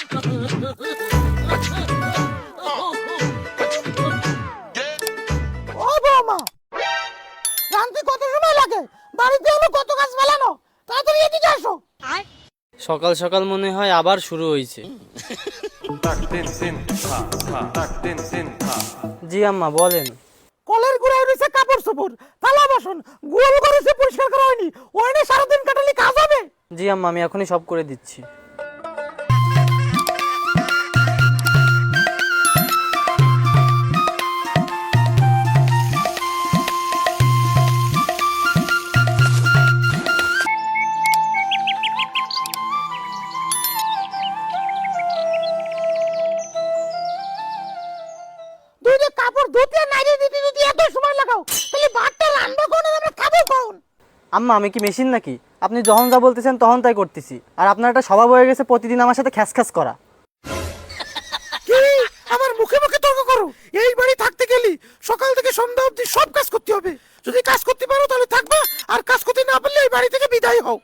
ও বৌমা, রান্তি কত সময় লাগে? বাড়িতে হলো কত কাজ ফেলানো, তাড়াতাড়ি এদিকে আসো। সকাল সকাল মনে হয় আবার শুরু হয়েছে। জি আম্মা বলেন। কলের গুড়ায় রয়েছে কাপড় চোপড়, থালা বাসন, গোল করেছে, পরিষ্কার করা হয়নি। ওইনে সারাদিন কাটালে কাজ হবে? জি আম্মা আমি এখনই সব করে দিচ্ছি। তুই যে কাপড় ধুতে আর নাইরে দিতে যদি এত সময় লাগাও, তাহলে ভাতটা রান্না কোন আর আমরা খাবো কোন? আম্মা আমি কি মেশিন নাকি? আপনি যখন যা বলতেছেন তখন তাই করতেছি। আর আপনার একটা স্বভাব হয়ে গেছে প্রতিদিন আমার সাথে খ্যাস খ্যাস করা। কি আমার মুখে মুখে তর্ক করো? এই বাড়ি থাকতে গেলি সকাল থেকে সন্ধ্যা অবধি সব কাজ করতে হবে। যদি কাজ করতে পারো তাহলে থাকবা, আর কাজ করতে না পারলে এই বাড়ি থেকে বিদায় হও।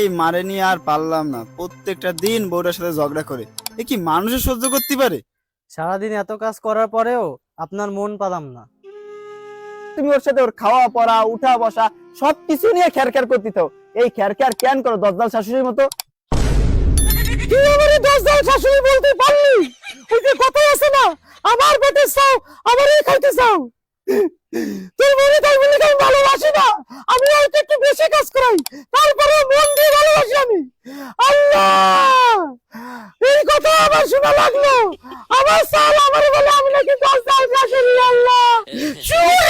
এই মারে নিয়ে আর পারলাম না, প্রত্যেকটা দিন বউটার সাথে ঝগড়া করে। এ কি মানুষের সহ্য করতে পারে? সারাদিন এত কাজ করার পরেও আপনার মন পালাম না। তুমি ওর সাথে ওর খাওয়া পড়া উঠা বসা সবকিছু নিয়ে খ্যার করতে থাও। এই খ্যার কেন করো দজ্জাল শাশুড়ির মতো? তুই আমারে দশজাল শাশুড়ি বলতে পারলি? ওই যে কথা আছে না, আমার পেটে চাও আমারই খাইতে চাও। তুই মনে তাই বলে আমি ভালোবাসি না, আমি হয়তো একটু বেশি কাজ করাই, তারপরে মন দিয়ে ভালোবাসি আমি। আল্লাহ, এই কথা আমার শোনা লাগলো। আমার সাল আমার বলে আমি নাকি দশজাল শাশুড়ি। আল্লাহ, শুয়ে